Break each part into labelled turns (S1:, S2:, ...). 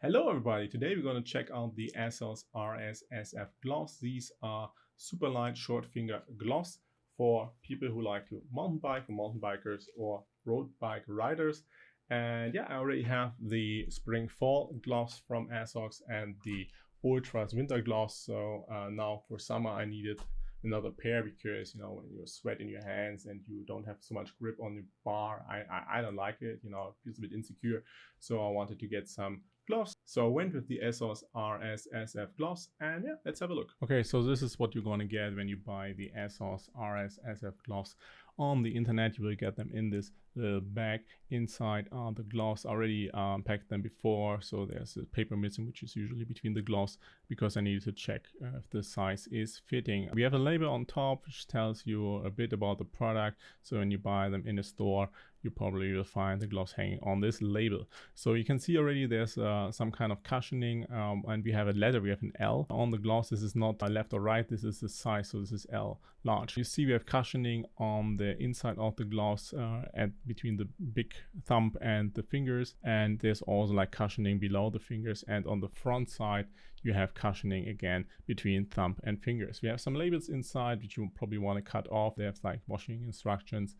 S1: Hello everybody, today we're going to check out the Assos RS SF Gloves. These are super light short finger gloves for people who like to mountain bike, mountain bikers or road bike riders. And yeah, I already have the spring fall gloves from Assos and the ultras winter gloves. So now for summer I needed another pair because when you sweat in your hands and you don't have so much grip on the bar, I don't like it. It feels a bit insecure, so I wanted to get some gloves. So I went with the Assos RS SF gloves, and yeah, let's have a look. Okay, so this is what you're going to get when you buy the Assos RS SF gloves on the internet. You will get them in this little bag. Inside are the gloves. I already packed them before, so there's a paper missing, which is usually between the gloves, because I needed to check if the size is fitting. We have a label on top which tells you a bit about the product, so when you buy them in a store you probably will find the gloves hanging on this label. So you can see already there's some kind of cushioning, and we have a letter, we have an L on the gloves. This is not left or right, this is the size, so this is L large. You see we have cushioning on the inside of the gloves between the big thumb and the fingers, and there's also like cushioning below the fingers, and on the front side you have cushioning again between thumb and fingers. We have some labels inside which you probably want to cut off. They have like washing instructions.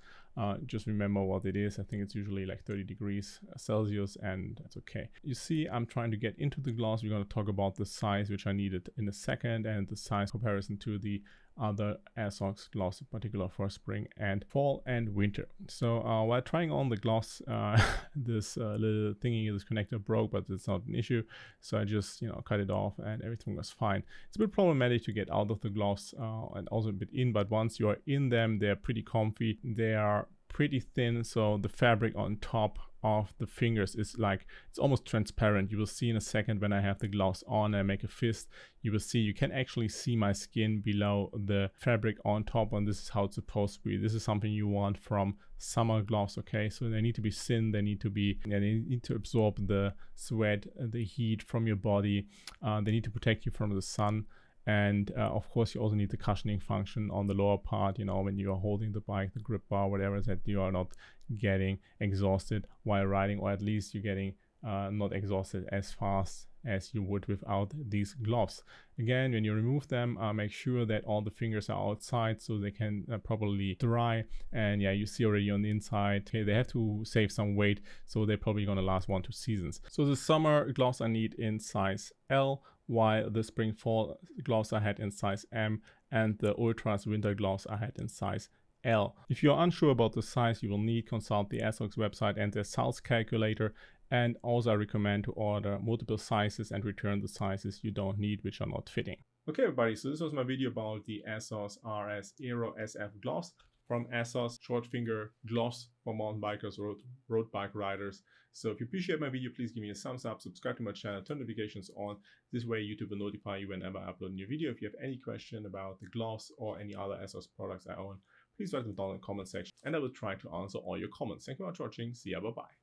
S1: Just remember what it is. I think it's usually like 30 degrees Celsius, and that's okay. You see I'm trying to get into the gloves. We're going to talk about the size, which I needed in a second, and the size comparison to the other Assos gloves, in particular for spring and fall and winter. So while trying on the gloves, this little thingy, this connector broke, but it's not an issue. So I just cut it off and everything was fine. It's a bit problematic to get out of the gloves and also a bit in, but once you are in them, they're pretty comfy. They are pretty thin, so the fabric on top of the fingers is like, it's almost transparent. You will see in a second when I have the gloves on and I make a fist, you will see, you can actually see my skin below the fabric on top, and this is how it's supposed to be. This is something you want from summer gloves, okay? So they need to be thin, they need to absorb the sweat, the heat from your body, they need to protect you from the sun. And of course you also need the cushioning function on the lower part, when you are holding the bike, the grip bar, whatever, that you are not getting exhausted while riding, or at least you're getting not exhausted as fast as you would without these gloves. Again, when you remove them, make sure that all the fingers are outside so they can properly dry. And yeah, you see already on the inside, okay, they have to save some weight, so they're probably going to last 1 to 2 seasons. So the summer gloves I need in size L, while the spring fall gloves I had in size M, and the ultras winter gloves I had in size L. If you're unsure about the size, you will need to consult the Assos website and their size calculator. And also I recommend to order multiple sizes and return the sizes you don't need, which are not fitting. Okay everybody, so this was my video about the Assos RS Aero SF Gloves from Assos, short finger gloves for mountain bikers or road bike riders. So if you appreciate my video, please give me a thumbs up, subscribe to my channel, turn notifications on. This way YouTube will notify you whenever I upload a new video. If you have any question about the gloves or any other Assos products I own, please write them down in the comment section and I will try to answer all your comments. Thank you very much for watching. See ya, bye bye.